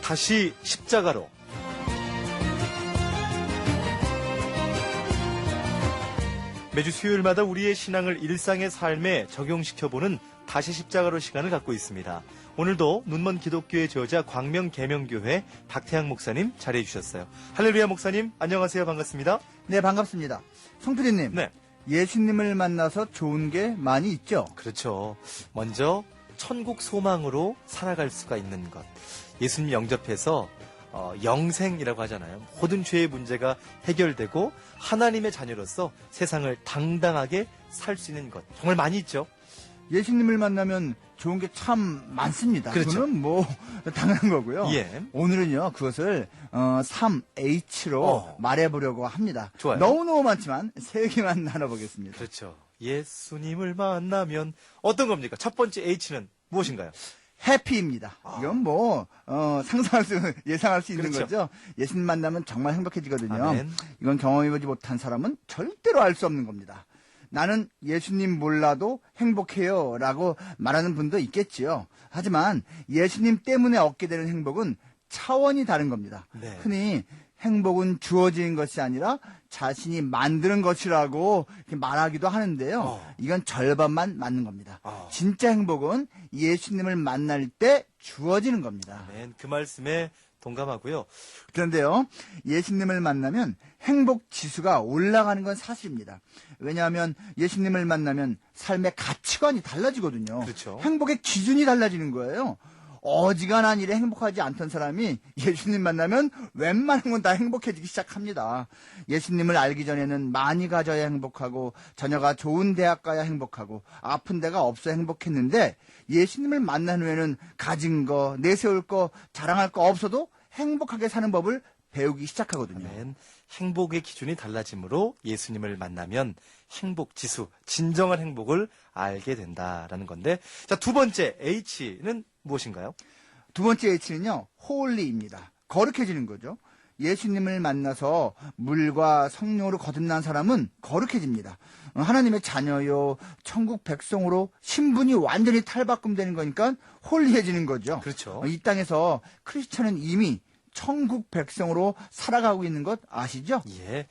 다시 십자가로. 매주 수요일마다 우리의 신앙을 일상의 삶에 적용시켜보는 다시 십자가로 시간을 갖고 있습니다. 오늘도 눈먼 기독교의 저자 광명계명교회 박태양 목사님 자리해 주셨어요. 할렐루야 목사님, 안녕하세요. 반갑습니다. 네, 반갑습니다. 송필이님. 네. 예수님을 만나서 좋은 게 많이 있죠? 그렇죠. 먼저 천국 소망으로 살아갈 수가 있는 것. 예수님 영접해서 영생이라고 하잖아요. 모든 죄의 문제가 해결되고 하나님의 자녀로서 세상을 당당하게 살 수 있는 것. 정말 많이 있죠. 예수님을 만나면 좋은 게 참 많습니다. 그렇죠. 그거는 뭐 당연한 거고요. 예. 오늘은요, 그것을 3H로 말해보려고 합니다. 좋아요. 너무너무 많지만 3개만 나눠보겠습니다. 그렇죠. 예수님을 만나면 어떤 겁니까? 첫 번째 H는 무엇인가요? 해피입니다. 이건 뭐 예상할 수 있는 그렇죠. 거죠. 예수님 만나면 정말 행복해지거든요. 아멘. 이건 경험해보지 못한 사람은 절대로 알 수 없는 겁니다. 나는 예수님 몰라도 행복해요 라고 말하는 분도 있겠지요. 하지만 예수님 때문에 얻게 되는 행복은 차원이 다른 겁니다. 네. 흔히 행복은 주어지는 것이 아니라 자신이 만드는 것이라고 이렇게 말하기도 하는데요. 이건 절반만 맞는 겁니다. 진짜 행복은 예수님을 만날 때 주어지는 겁니다. 아멘. 그 말씀에 동감하고요. 그런데요, 예수님을 만나면 행복 지수가 올라가는 건 사실입니다. 왜냐하면 예수님을 만나면 삶의 가치관이 달라지거든요. 그렇죠. 행복의 기준이 달라지는 거예요. 어지간한 일에 행복하지 않던 사람이 예수님 만나면 웬만한 건 다 행복해지기 시작합니다. 예수님을 알기 전에는 많이 가져야 행복하고 자녀가 좋은 대학 가야 행복하고 아픈 데가 없어 행복했는데 예수님을 만난 후에는 가진 거, 내세울 거, 자랑할 거 없어도 행복하게 사는 법을 배우기 시작하거든요. 아멘. 행복의 기준이 달라지므로 예수님을 만나면 행복 지수, 진정한 행복을 알게 된다라는 건데, 자, 두 번째 H는 무엇인가요? 두 번째 H는요, 홀리입니다. 거룩해지는 거죠. 예수님을 만나서 물과 성령으로 거듭난 사람은 거룩해집니다. 하나님의 자녀요, 천국 백성으로 신분이 완전히 탈바꿈되는 거니까 홀리해지는 거죠. 그렇죠. 이 땅에서 크리스천은 이미 천국 백성으로 살아가고 있는 것 아시죠? 예.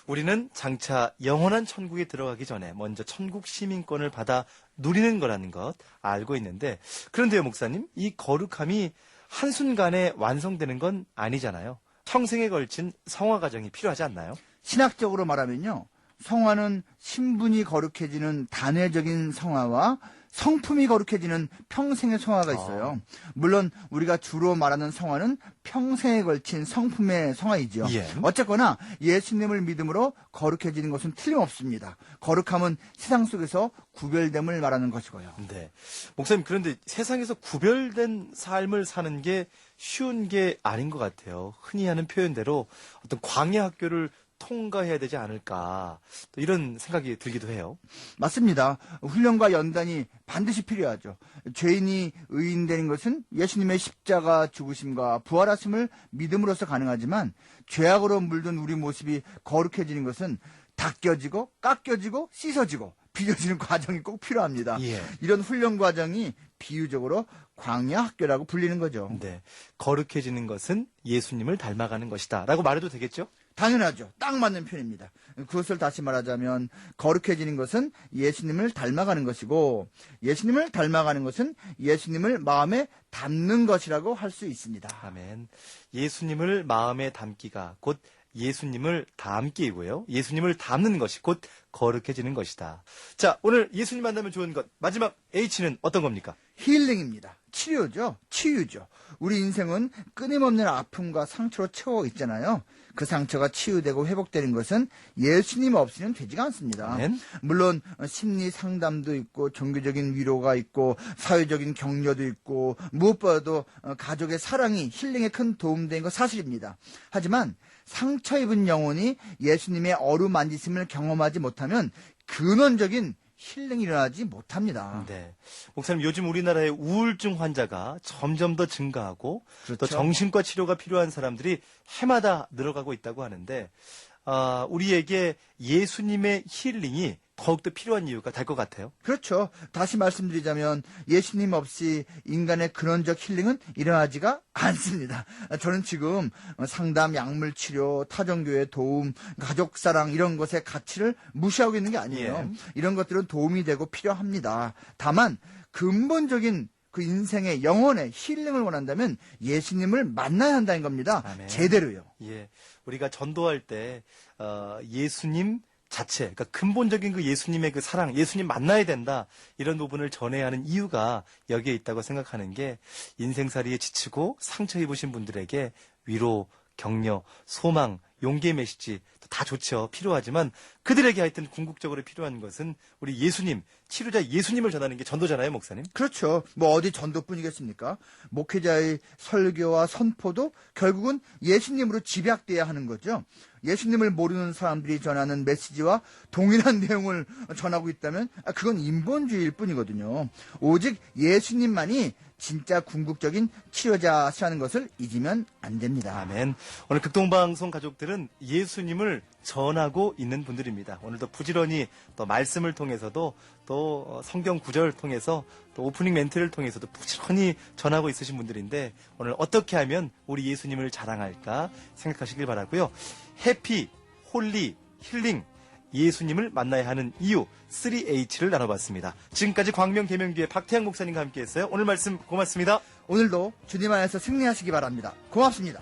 우리는 장차 영원한 천국에 들어가기 전에 먼저 천국 시민권을 받아 누리는 거라는 것 알고 있는데, 그런데요, 목사님, 이 거룩함이 한순간에 완성되는 건 아니잖아요. 평생에 걸친 성화 과정이 필요하지 않나요? 신학적으로 말하면요, 성화는 신분이 거룩해지는 단회적인 성화와 성품이 거룩해지는 평생의 성화가 있어요. 물론 우리가 주로 말하는 성화는 평생에 걸친 성품의 성화이죠. 예. 어쨌거나 예수님을 믿음으로 거룩해지는 것은 틀림없습니다. 거룩함은 세상 속에서 구별됨을 말하는 것이고요. 네. 목사님, 그런데 세상에서 구별된 삶을 사는 게 쉬운 게 아닌 것 같아요. 흔히 하는 표현대로 어떤 광야 학교를 통과해야 되지 않을까, 또 이런 생각이 들기도 해요. 맞습니다. 훈련과 연단이 반드시 필요하죠. 죄인이 의인되는 것은 예수님의 십자가 죽으심과 부활하심을 믿음으로써 가능하지만 죄악으로 물든 우리 모습이 거룩해지는 것은 닦여지고 깎여지고 씻어지고 빚어지는 과정이 꼭 필요합니다. 예. 이런 훈련 과정이 비유적으로 광야 학교라고 불리는 거죠. 네. 거룩해지는 것은 예수님을 닮아가는 것이다 라고 말해도 되겠죠? 당연하죠. 딱 맞는 표현입니다. 그것을 다시 말하자면 거룩해지는 것은 예수님을 닮아가는 것이고 예수님을 닮아가는 것은 예수님을 마음에 담는 것이라고 할 수 있습니다. 아멘. 예수님을 마음에 담기가 곧 예수님을 닮기이고요. 예수님을 닮는 것이 곧 거룩해지는 것이다. 자, 오늘 예수님 만나면 좋은 것, 마지막 H는 어떤 겁니까? 힐링입니다. 치료죠. 치유죠. 우리 인생은 끊임없는 아픔과 상처로 채워 있잖아요. 그 상처가 치유되고 회복되는 것은 예수님 없이는 되지가 않습니다. 아멘. 물론 심리 상담도 있고 종교적인 위로가 있고 사회적인 격려도 있고 무엇보다도 가족의 사랑이 힐링에 큰 도움된 것 사실입니다. 하지만 상처 입은 영혼이 예수님의 어루만지심을 경험하지 못하면 근원적인 힐링이 일어나지 못합니다. 네. 목사님, 요즘 우리나라의 우울증 환자가 점점 더 증가하고 그렇죠. 또 정신과 치료가 필요한 사람들이 해마다 늘어가고 있다고 하는데, 우리에게 예수님의 힐링이 더욱더 필요한 이유가 될 것 같아요. 그렇죠. 다시 말씀드리자면 예수님 없이 인간의 근원적 힐링은 일어나지가 않습니다. 저는 지금 상담, 약물 치료, 타종교의 도움, 가족사랑 이런 것의 가치를 무시하고 있는 게 아니에요. 이런 것들은 도움이 되고 필요합니다. 다만 근본적인 그 인생의 영혼의 힐링을 원한다면 예수님을 만나야 한다는 겁니다. 아멘. 제대로요. 예, 우리가 전도할 때 예수님 자체, 그러니까 근본적인 그 예수님의 그 사랑, 예수님 만나야 된다 이런 부분을 전해야 하는 이유가 여기에 있다고 생각하는 게 인생살이에 지치고 상처 입으신 분들에게 위로, 격려, 소망, 용기의 메시지 다 좋죠. 필요하지만 그들에게 하여튼 궁극적으로 필요한 것은 우리 예수님, 치료자 예수님을 전하는 게 전도잖아요, 목사님. 그렇죠. 뭐 어디 전도뿐이겠습니까? 목회자의 설교와 선포도 결국은 예수님으로 집약돼야 하는 거죠. 예수님을 모르는 사람들이 전하는 메시지와 동일한 내용을 전하고 있다면 그건 인본주의일 뿐이거든요. 오직 예수님만이 진짜 궁극적인 치료자시라는 것을 잊으면 안 됩니다. 아멘. 오늘 극동방송 가족들은 예수님을 전하고 있는 분들입니다. 오늘도 부지런히 또 말씀을 통해서도 또 성경 구절을 통해서 또 오프닝 멘트를 통해서도 부지런히 전하고 있으신 분들인데 오늘 어떻게 하면 우리 예수님을 자랑할까 생각하시길 바라고요. 해피, 홀리, 힐링, 예수님을 만나야 하는 이유 3H를 나눠봤습니다. 지금까지 광명계명교회 박태양 목사님과 함께했어요. 오늘 말씀 고맙습니다. 오늘도 주님 안에서 승리하시기 바랍니다. 고맙습니다.